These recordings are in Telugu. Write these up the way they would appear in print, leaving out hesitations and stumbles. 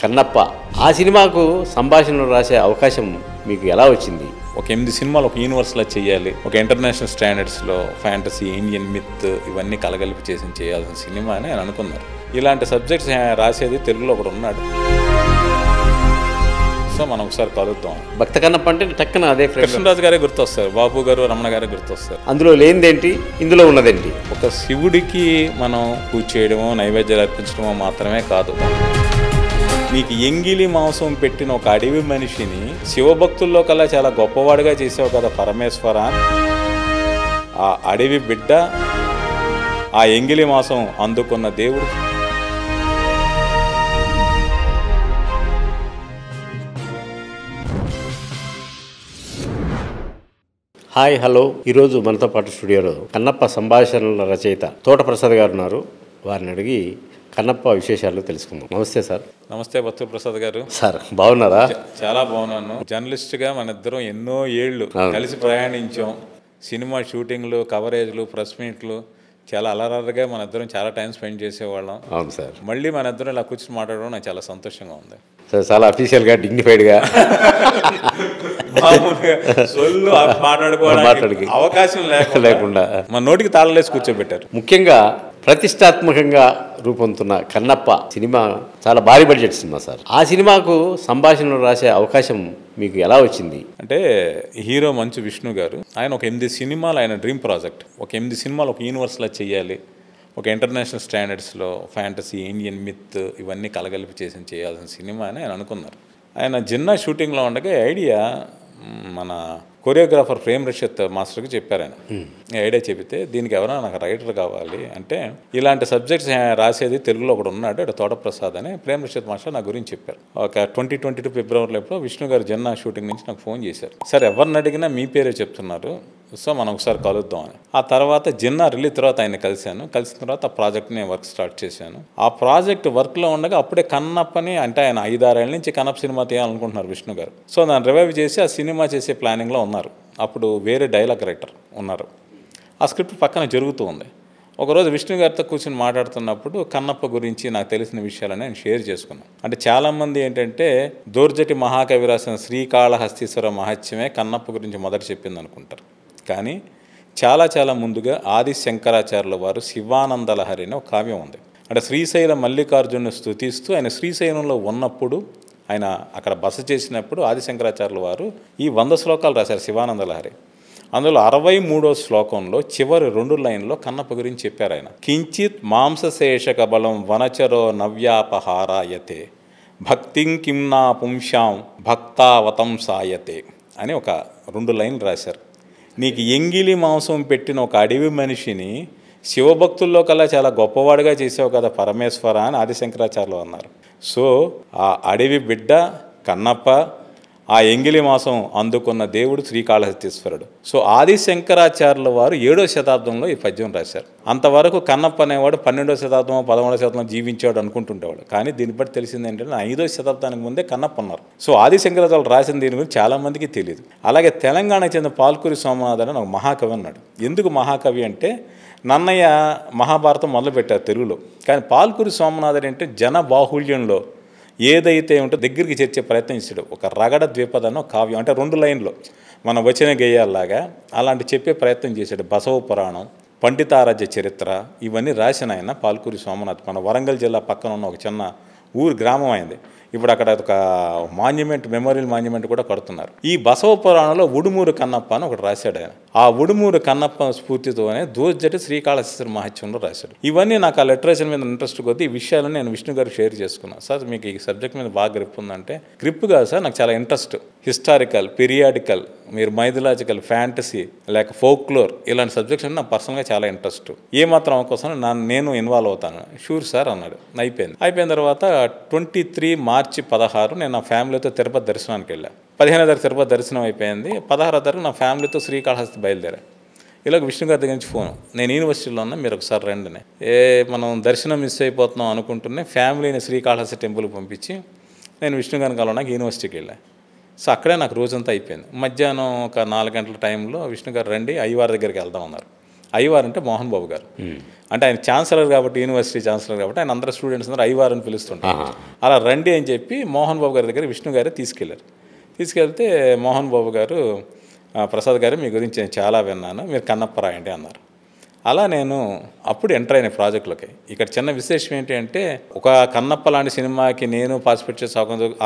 కన్నప్ప ఆ సినిమాకు సంభాషణలు రాసే అవకాశం మీకు ఎలా వచ్చింది? ఒక 8 సినిమాలు ఒక యూనివర్స్లో చేయాలి, ఒక ఇంటర్నేషనల్ స్టాండర్డ్స్లో ఫ్యాంటసీ, ఇండియన్ మిత్ ఇవన్నీ కలగలిపి చేయాల్సిన సినిమా అని ఆయన అనుకున్నారు. ఇలాంటి సబ్జెక్ట్స్ రాసేది తెలుగులో ఒకడు ఉన్నాడు. సో మనం ఒకసారి కలుద్దాం. భక్త కన్నప్ప అంటే టక్కన అదే కృష్ణరాజు గారే గుర్తొస్తారు, బాబు గారు, రమణ గారే గుర్తొస్తారు. అందులో లేనిదేంటి, ఇందులో ఉన్నదేంటి? ఒక శివుడికి మనం పూజ చేయడమో నైవేద్యాలు అర్పించడమో మాత్రమే కాదు, నీకు ఎంగిలి మాంసం పెట్టిన ఒక అడవి మనిషిని శివభక్తుల్లో కల్లా చాలా గొప్పవాడిగా చేసావు కదా పరమేశ్వర. ఆ అడవి బిడ్డ ఆ ఎంగిలి మాంసం అందుకున్న దేవుడు. Hi, hello. ఈరోజు మనతో పాటు స్టూడియోలో కన్నప్ప సంభాషణల రచయిత తోట ప్రసాద్ గారు ఉన్నారు. వారిని అడిగి కన్నప్ప విశేషాలు తెలుసుకుందాం. నమస్తే సార్. నమస్తే బత్తు ప్రసాద్ గారు. సార్ బాగున్నారా? చాలా బాగున్నాను. జర్నలిస్ట్గా మన ఇద్దరం ఎన్నో ఏళ్ళు కలిసి ప్రయాణించాం. సినిమా షూటింగ్లు, కవరేజ్లు, ప్రెస్ మీట్లు చాలా అలరారుగా మన ఇద్దరం చాలా టైం స్పెండ్ చేసేవాళ్ళం. అవును సార్. మళ్ళీ మన ఇద్దరం ఇలా కూర్చొని మాట్లాడడం నాకు చాలా సంతోషంగా ఉంది సార్. చాలా అఫీషియల్గా, డిగ్నిఫైడ్గా మాట్లాడుకోవడానికి అవకాశం లేకుండా మన నోటికి తాళలేసి కూర్చోబెట్టారు. ముఖ్యంగా ప్రతిష్టాత్మకంగా రూపొందుతున్న కన్నప్ప సినిమా చాలా భారీ బడ్జెట్ సినిమా సార్. ఆ సినిమాకు సంభాషణలు రాసే అవకాశం మీకు ఎలా వచ్చింది? అంటే హీరో మంచు విష్ణు గారు, ఆయన ఒక 8 సినిమాలు ఆయన డ్రీమ్ ప్రాజెక్ట్. ఒక 8 సినిమాలు ఒక యూనివర్స్లో చేయాలి, ఒక ఇంటర్నేషనల్ స్టాండర్డ్స్లో ఫ్యాంటసీ, ఇండియన్ మిత్ ఇవన్నీ కలగలిపి చేయాల్సిన సినిమా అని ఆయన అనుకున్నారు. ఆయన జిన్నా షూటింగ్లో ఉండగా ఐడియా మన కొరియోగ్రాఫర్ ప్రేమ్ రషత్ మాస్టర్కి చెప్పారు. ఆయన ఐడియా చెబితే దీనికి ఎవరైనా నాకు రైటర్ కావాలి అంటే, ఇలాంటి సబ్జెక్ట్స్ రాసేది తెలుగులో ఒకడు ఉన్నాడు, అటు తోట ప్రసాద్ అని ప్రేమ్ రషత్ మాస్టర్ నా గురించి చెప్పారు. ఒక 2022 ఫిబ్రవరిలో ఎప్పుడో విష్ణు గారు జన్నా షూటింగ్ నుంచి నాకు ఫోన్ చేశారు. సార్ ఎవరిని అడిగినా మీ పేరే చెప్తున్నారు, సో మనం ఒకసారి కలుద్దాం అని. ఆ తర్వాత జిన్నా రిలీజ్ తర్వాత ఆయన కలిసిన తర్వాత ఆ ప్రాజెక్ట్ని వర్క్ స్టార్ట్ చేశాను. ఆ ప్రాజెక్ట్ వర్క్లో ఉండగా అప్పుడే కన్నప్పని, అంటే ఆయన 5-6 ఏళ్ళ నుంచి కన్నప్ప సినిమా తీయాలనుకుంటున్నారు విష్ణు గారు. సో దాన్ని రివైవ్ చేసి ఆ సినిమా చేసే ప్లానింగ్లో ఉన్నారు. అప్పుడు వేరే డైలాగ్ రైటర్ ఉన్నారు. ఆ స్క్రిప్ట్ పక్కన జరుగుతూ ఉంది. ఒకరోజు విష్ణు గారితో కూర్చొని మాట్లాడుతున్నప్పుడు కన్నప్ప గురించి నాకు తెలిసిన విషయాలని నేను షేర్ చేసుకున్నాను. అంటే చాలామంది ఏంటంటే దోర్జటి మహాకవి రాసిన శ్రీకాళహస్తీశ్వర మహత్యమే కన్నప్ప గురించి మొదట చెప్పింది అనుకుంటారు. కానీ చాలా ముందుగా ఆది శంకరాచార్యుల వారు శివానందలహరి అనే ఒక కావ్యం ఉంది. అంటే శ్రీశైల మల్లికార్జును స్తుతిస్తూ ఆయన శ్రీశైలంలో ఉన్నప్పుడు, ఆయన అక్కడ బస చేసినప్పుడు ఆది శంకరాచార్యుల వారు ఈ 100 శ్లోకాలు రాశారు శివానందలహరి. అందులో 63వ శ్లోకంలో చివరి 2 లైన్లో కన్నప్ప గురించి చెప్పారు ఆయన. కించిత్ మాంసశేషక బలం వనచరో నవ్యాపహారాయతే భక్తిం కింనా పుంశాం భక్తావతం సాయతే అని ఒక 2 లైన్లు రాశారు. నీకు ఎంగిలి మాంసం పెట్టిన ఒక అడవి మనిషిని శివభక్తుల్లో కల్లా చాలా గొప్పవాడిగా చేసావు కదా పరమేశ్వర అని ఆది శంకరాచార్యులు అన్నారు. సో ఆ అడవి బిడ్డ కన్నప్ప, ఆ ఎంగిలి మాంసం అందుకున్న దేవుడు శ్రీకాళహస్తీశ్వరుడు. సో ఆది శంకరాచార్యుల వారు 7వ శతాబ్దంలో ఈ పద్యం రాశారు. అంతవరకు కన్నప్ప అనేవాడు 12వ శతాబ్దం 11వ శతాబ్దం జీవించాడు అనుకుంటుండేవాడు. కానీ దీన్ని బట్టి తెలిసింది ఏంటంటే 5వ శతాబ్దానికి ముందే కన్నప్ప ఉన్నారు. సో ఆది శంకరాచార్యులు రాసిన దీని గురించి చాలామందికి తెలియదు. అలాగే తెలంగాణకు చెందిన పాల్కూరి సోమనాథ్ అని ఒక మహాకవి అన్నాడు. ఎందుకు మహాకవి అంటే, నన్నయ్య మహాభారతం మొదలుపెట్టారు తెలుగులో, కానీ పాల్కూరి సోమనాథ్ అంటే జన బాహుళ్యంలో ఏదైతే ఉంటే దగ్గరికి చేర్చే ప్రయత్నం చేశాడు. ఒక రగడ ద్విపదనో కావ్యం, అంటే 2 లైన్లో మన వచన గేయాల్లాగా అలాంటి చెప్పే ప్రయత్నం చేశాడు. బసవ పురాణం, పండితారాజ్య చరిత్ర ఇవన్నీ రాసిన ఆయన పాల్కూరి సోమనాథ్. మన వరంగల్ జిల్లా పక్కన ఉన్న ఒక చిన్న గ్రామం అయింది. ఇప్పుడు అక్కడ ఒక మాన్యుమెంట్, మెమోరియల్ మాన్యుమెంట్ కూడా కడుతున్నారు. ఈ బసవ పురాణంలో ఉడుమూరు కన్నప్ప అని ఒకటి రాశాడు ఆయన. ఆ ఉడుమూరు కన్నప్ప స్ఫూర్తితోనే దోర్జటి శ్రీకాళహస్తీశ్వర మహత్యంలో రాశాడు. ఇవన్నీ నాకు ఆ లిటరేచర్ మీద ఇంట్రెస్ట్ కొద్దీ ఈ విషయాలను నేను విష్ణు గారు షేర్ చేసుకున్నాను. సార్ మీకు ఈ సబ్జెక్ట్ మీద బాగా గ్రిప్ ఉందంటే, గ్రిప్ కాదు సార్, నాకు చాలా ఇంట్రెస్ట్. హిస్టారికల్, పీరియాడికల్, మీరు మైథలాజికల్, ఫ్యాంటసీ లేక ఫోక్లోర్ ఇలాంటి సబ్జెక్ట్స్ అంటే నాకు పర్సనల్గా చాలా ఇంట్రెస్ట్. ఏమాత్రం అవకాశం నేను ఇన్వాల్వ్ అవుతాను. షూర్ సార్ అన్నాడు. అయిపోయిన తర్వాత 23 మార్చి 16 నేను నా ఫ్యామిలీతో తిరుపతి దర్శనానికి వెళ్ళాను. 15వ తారీఖు తిరుపతి దర్శనం అయిపోయింది. 16వ తారీఖు నా ఫ్యామిలీతో శ్రీకాళహస్తి బయలుదేరా. ఇలాగ విష్ణు గారి దగ్గర నుంచి ఫోన్, నేను యూనివర్సిటీలో ఉన్నా, మీరు ఒకసారి రండి. మనం దర్శనం మిస్ అయిపోతున్నాం అనుకుంటూనే ఫ్యామిలీని శ్రీకాళహస్తి టెంపుల్కి పంపించి నేను విష్ణు గారిని కలవడానికి యూనివర్సిటీకి వెళ్ళాను. సో అక్కడే నాకు రోజంతా అయిపోయింది. మధ్యాహ్నం ఒక 4 గంటల టైంలో విష్ణు గారు రండి అయ్యవారి దగ్గరికి వెళ్దాం అన్నారు. ఐవార్ అంటే మోహన్ బాబు గారు. అంటే ఆయన ఛాన్సలర్ కాబట్టి, యూనివర్సిటీ ఛాన్సలర్ కాబట్టి ఆయన అందరూ స్టూడెంట్స్ అందరూ ఐవార్ అని పిలుస్తుంటారు. అలా రండి అని చెప్పి మోహన్ బాబు గారి దగ్గర విష్ణు గారే తీసుకెళ్లారు. తీసుకెళ్తే మోహన్ బాబు గారు, ప్రసాద్ గారు మీ గురించి నేను చాలా విన్నాను, మీరు కన్నప్ప రాయండి అన్నారు. అలా నేను అప్పుడు ఎంటర్ అయిన ప్రాజెక్టులోకి. ఇక్కడ చిన్న విశేషం ఏంటి అంటే, ఒక కన్నప్ప లాంటి సినిమాకి నేను పార్టిసిపేట్ చేసే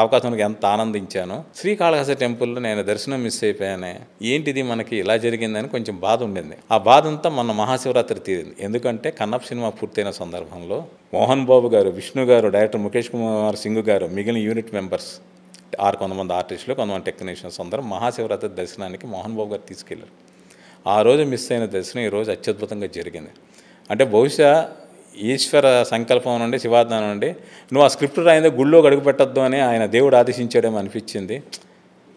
అవకాశానికి ఎంత ఆనందించాను. శ్రీకాళహస్తి టెంపుల్లో నేను దర్శనం మిస్ అయిపోయానే, ఏంటిది మనకి ఇలా జరిగిందని కొంచెం బాధ ఉండింది. ఆ బాధ అంతా మొన్న మహాశివరాత్రి తీరింది. ఎందుకంటే కన్నప్ప సినిమా పూర్తయిన సందర్భంలో మోహన్ బాబు గారు, విష్ణు గారు, డైరెక్టర్ ముఖేష్ కుమార్ సింగ్ గారు, మిగిలిన యూనిట్ మెంబర్స్, కొంతమంది ఆర్టిస్టులు, కొంతమంది టెక్నీషియన్స్ అందరూ మహాశివరాత్రి దర్శనానికి మోహన్ బాబు గారు తీసుకెళ్లారు. ఆ రోజు మిస్ అయిన దర్శనం ఈరోజు అత్యద్భుతంగా జరిగింది. అంటే బహుశా ఈశ్వర సంకల్పం నుండి, శివాజ్ఞానం నుండి, నువ్వు ఆ స్క్రిప్ట్ రాయిందో గుళ్ళో అడుగు పెట్టద్దు అని ఆయన దేవుడు ఆదేశించాడేమో అనిపించింది.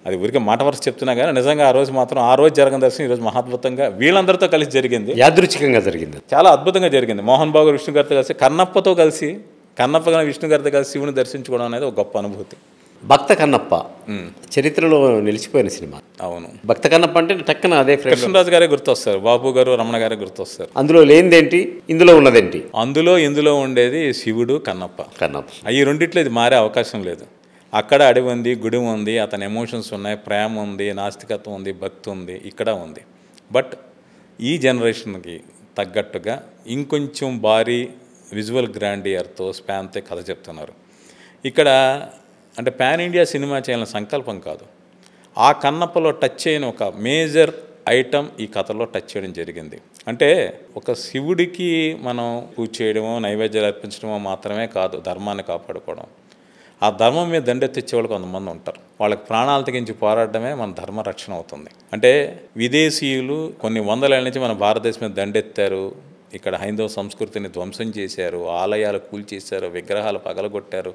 అది ఊరికే మాట వరుస చెప్తున్నా కానీ నిజంగా ఆ రోజు మాత్రం, ఆ రోజు జరిగిన దర్శనం ఈరోజు మహాద్భుతంగా వీళ్ళందరితో కలిసి జరిగింది. యాదృచ్ఛికంగా జరిగింది, చాలా అద్భుతంగా జరిగింది. మోహన్ బాబు గారు విష్ణు గారితో కలిసి, కన్నప్పతో కలిసి, కన్నప్ప గారు విష్ణు గారితో కలిసి శివుని దర్శించుకోవడం అనేది ఒక గొప్ప అనుభూతి. భక్త కన్నప్ప చరిత్రలో నిలిచిపోయిన సినిమా. అవును, భక్త కన్నప్ప అంటే టక్కన అదే కృష్ణరాజు గారే గుర్తొస్తారు, బాబు గారు, రమణ గారే గుర్తొస్తారు. అందులో లేనిదేంటి, ఇందులో ఉన్నదేంటి? ఇందులో ఉండేది శివుడు, కన్నప్ప. ఈ రెండిట్లో ఇది మారే అవకాశం లేదు. అక్కడ అడవి ఉంది, గుడి ఉంది, అతని ఎమోషన్స్ ఉన్నాయి, ప్రేమ ఉంది, నాస్తికత్వం ఉంది, భక్తి ఉంది, ఇక్కడ ఉంది. బట్ ఈ జనరేషన్కి తగ్గట్టుగా ఇంకొంచెం భారీ విజువల్ గ్రాండియర్తో, స్పాన్తో కథ చెప్తున్నారు. ఇక్కడ అంటే పాన్ ఇండియా సినిమా చేయాలని సంకల్పం కాదు, ఆ కన్నప్పలో టచ్ అయిన ఒక మేజర్ ఐటమ్ ఈ కథలో టచ్ చేయడం జరిగింది. అంటే ఒక శివుడికి మనం పూజ చేయడమో, నైవేద్యాలు అర్పించడమో మాత్రమే కాదు ధర్మాన్ని కాపాడుకోవడం. ఆ ధర్మం మీద దండెత్తిచ్చే వాళ్ళు కొంతమంది ఉంటారు. వాళ్ళకి ప్రాణాలు తెగించి పోరాడమే మన ధర్మ రక్షణ అవుతుంది. అంటే విదేశీయులు కొన్ని వందల నుంచి మన భారతదేశం మీద దండెత్తారు, ఇక్కడ హైందవ సంస్కృతిని ధ్వంసం చేశారు, ఆలయాలు కూల్చేశారు, విగ్రహాలు పగలగొట్టారు,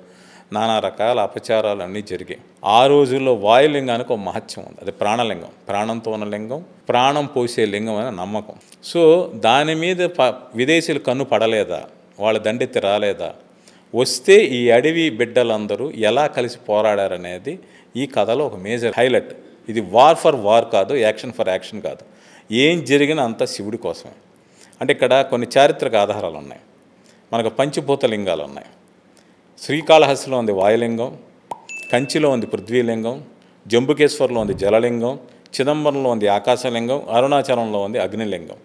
నానా రకాల అపచారాలు అన్నీ జరిగాయి. ఆ రోజుల్లో వాయులింగానికి ఒక మహత్యం ఉంది. అది ప్రాణలింగం, ప్రాణంతో ఉన్న లింగం, ప్రాణం పోసే లింగం అనే నమ్మకం. సో దాని మీద విదేశీయులు కన్ను పడలేదా, వాళ్ళ దండెత్తి రాలేదా, వస్తే ఈ అడవి బిడ్డలందరూ ఎలా కలిసి పోరాడారనేది ఈ కథలో ఒక మేజర్ హైలైట్. ఇది వార్ ఫర్ వార్ కాదు, యాక్షన్ ఫర్ యాక్షన్ కాదు, ఏం జరిగినా అంతా శివుడి కోసమే. అంటే ఇక్కడ కొన్ని చారిత్రక ఆధారాలు ఉన్నాయి. మనకు పంచభూత లింగాలు ఉన్నాయి. శ్రీకాళహస్తిలో ఉంది వాయులింగం, కంచిలో ఉంది పృథ్వీలింగం, జంబుకేశ్వర్లో ఉంది జలలింగం, చిదంబరంలో ఉంది ఆకాశలింగం, అరుణాచలంలో ఉంది అగ్నిలింగం.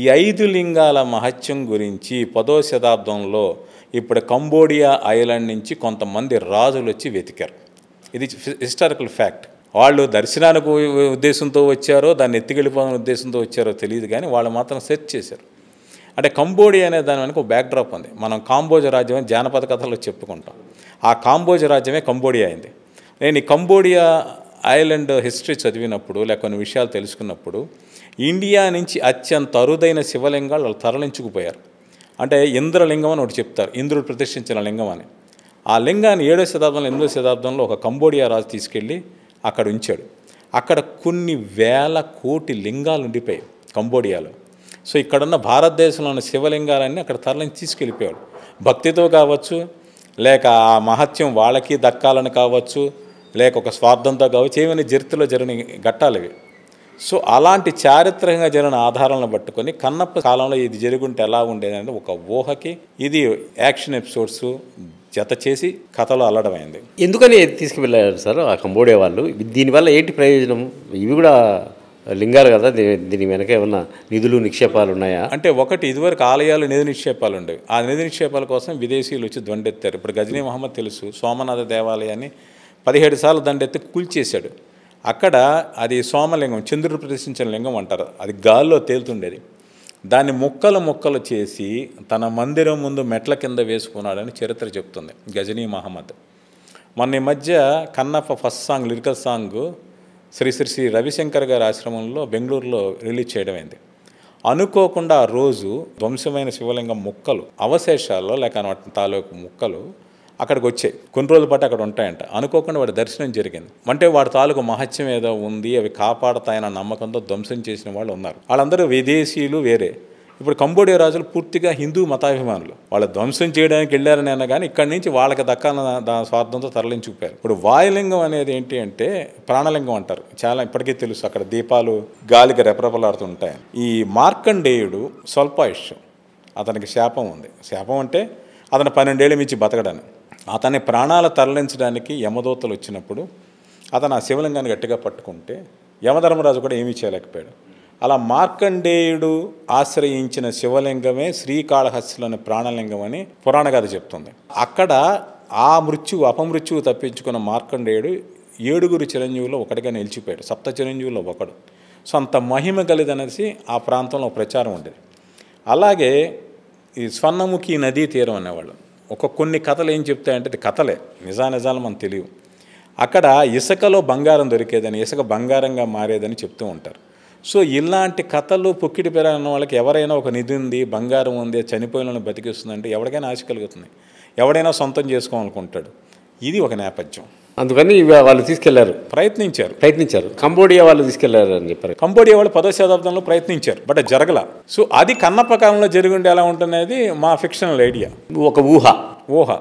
ఈ 5 లింగాల మహత్యం గురించి 10వ శతాబ్దంలో ఇప్పుడు కంబోడియా ఐలాండ్ నుంచి కొంతమంది రాజులు వచ్చి వెతికారు. ఇది హిస్టారికల్ ఫ్యాక్ట్. వాళ్ళు దర్శనానికి ఉద్దేశంతో వచ్చారో, దాన్ని ఎత్తికెళ్ళిపోవాలనే ఉద్దేశంతో వచ్చారో తెలియదు, కానీ వాళ్ళు మాత్రం సెర్చ్ చేశారు. అంటే కంబోడియా అనే దాని వెనక ఒక బ్యాక్డ్రాప్ ఉంది. మనం కాంబోజ్ రాజ్యం అని జానపద కథల్లో చెప్పుకుంటాం. ఆ కాంబోజ్ రాజ్యమే కంబోడియా అయింది. నేను ఈ కంబోడియా ఐలాండ్ హిస్టరీ చదివినప్పుడు, లేక కొన్ని విషయాలు తెలుసుకున్నప్పుడు, ఇండియా నుంచి అత్యంత అరుదైన శివలింగాలు వాళ్ళు తరలించుకుపోయారు. అంటే ఇంద్రలింగం అని ఒకటి చెప్తారు, ఇంద్రుడు ప్రతిష్ఠించిన లింగం అని. ఆ లింగాన్ని 7వ శతాబ్దంలో, 8వ శతాబ్దంలో ఒక కంబోడియా రాజు తీసుకెళ్ళి అక్కడ ఉంచాడు. అక్కడ కొన్ని వేల కోటి లింగాలు ఉండిపోయాయి కంబోడియాలో. సో ఇక్కడున్న భారతదేశంలో ఉన్న శివలింగాలన్నీ అక్కడ తరలించి తీసుకెళ్ళిపోయాడు. భక్తితో కావచ్చు, లేక ఆ మహత్యం వాళ్ళకి దక్కాలని కావచ్చు, లేక ఒక స్వార్థంతో కావచ్చు, ఏమైనా చరిత్రలో జరిగిన ఘట్టాలు. సో అలాంటి చారిత్రకంగా జరిగిన ఆధారాలను పట్టుకొని కన్నప్ప కాలంలో ఇది జరుగుంటే ఎలా ఉండేదంటే ఒక ఊహకి ఇది యాక్షన్ ఎపిసోడ్స్ జత చేసి కథలో అల్లడమైంది. ఎందుకని తీసుకువెళ్ళారు సార్ ఆ కంబోడియా వాళ్ళు? దీనివల్ల ఏంటి ప్రయోజనం? ఇవి కూడా లింగాలు కదా, దీని వెనక ఏమన్నా నిధులు నిక్షేపాలు ఉన్నాయా? అంటే ఒకటి, ఇదివరకు ఆలయాలు నిధి నిక్షేపాలు ఉండేవి. ఆ నిధి నిక్షేపాల కోసం విదేశీయులు వచ్చి దండెత్తారు. ఇప్పుడు గజనీ మహమ్మద్ తెలుసు, సోమనాథ దేవాలయాన్ని 17 సార్లు దండెత్తి కూల్చేశాడు. అక్కడ అది సోమలింగం, చంద్రుడు ప్రదర్శించిన లింగం అంటారు. అది గాల్లో తేలుతుండేది. దాన్ని ముక్కలు చేసి తన మందిరం ముందు మెట్ల కింద వేసుకున్నాడని చరిత్ర చెప్తుంది గజనీ మహమ్మద్. మొన్న ఈ మధ్య Kannappa first song, lyrical song Sri Ravishankar గారి ఆశ్రమంలో బెంగళూరులో రిలీజ్ చేయడమైంది. అనుకోకుండా ఆ రోజు ధ్వంసమైన శివలింగం ముక్కలు, అవశేషాల్లో లేక తాలూకు ముక్కలు అక్కడికి వచ్చాయి. కొన్ని రోజుల పాటు అక్కడ ఉంటాయంట. అనుకోకుండా వాడి దర్శనం జరిగింది. అంటే వాడి తాలూకు మహత్యం ఏదో ఉంది, అవి కాపాడతాయన్న నమ్మకంతో ధ్వంసం చేసిన వాళ్ళు ఉన్నారు. వాళ్ళందరూ విదేశీయులు వేరే. ఇప్పుడు కంబోడియా రాజులు పూర్తిగా హిందూ మతాభిమానులు. వాళ్ళు ధ్వంసం చేయడానికి వెళ్ళారని అన్నా కానీ ఇక్కడి నుంచి వాళ్ళకి దక్కాలన్న స్వార్థంతో తరలించుకుపోయారు. ఇప్పుడు వాయులింగం అనేది ఏంటి అంటే ప్రాణలింగం అంటారు. చాలా ఇప్పటికీ తెలుసు, అక్కడ దీపాలు గాలికి రెపరెపలాడుతుంటాయి. ఈ మార్కండేయుడు స్వల్పాయుష్యం, అతనికి శాపం ఉంది. శాపం అంటే అతను 12 ఏళ్ళ మించి బతకడానికి. అతని ప్రాణాలు తరలించడానికి యమదూతలు వచ్చినప్పుడు అతను ఆ శివలింగాన్ని గట్టిగా పట్టుకుంటే యమధర్మరాజు కూడా ఏమీ చేయలేకపోయాడు. అలా మార్కండేయుడు ఆశ్రయించిన శివలింగమే శ్రీకాళహస్తిలోని ప్రాణలింగం అని పురాణ గాథ చెప్తుంది. అక్కడ ఆ అపమృత్యువు తప్పించుకున్న మార్కండేయుడు 7 చిరంజీవుల్లో ఒకటిగా నిలిచిపోయాడు. 7 చిరంజీవుల్లో ఒకడు. సో అంత మహిమ కలిదనేసి ఆ ప్రాంతంలో ప్రచారం ఉండేది. అలాగే ఈ స్వర్ణముఖి నదీ తీరం అనేవాళ్ళు కొన్ని కథలు ఏం చెప్తాయంటే, ఇది కథలే, నిజాలు మనకు తెలియవు. అక్కడ ఇసుకలో బంగారం దొరికేదని, ఇసుక బంగారంగా మారేదని చెప్తూ ఉంటారు. సో ఇలాంటి కథలు పొక్కిడి పెరగన్న వాళ్ళకి ఎవరైనా ఒక నిధి ఉంది, బంగారం ఉంది, చనిపోయిన బతికిస్తుందంటే ఎవరికైనా ఆశ కలుగుతుంది, ఎవడైనా సొంతం చేసుకోవాలనుకుంటాడు. ఇది ఒక నేపథ్యం. అందుకని వాళ్ళు తీసుకెళ్లారు, ప్రయత్నించారు. కంబోడియా వాళ్ళు తీసుకెళ్లారు అని చెప్పారు. కంబోడియా వాళ్ళు 10వ శతాబ్దంలో ప్రయత్నించారు, బట్ జరగల. సో అది కన్నప్ప కాలంలో జరిగి ఉంటే ఎలా ఉంటుందనేది మా ఫిక్షనల్ ఐడియా, ఒక ఊహ.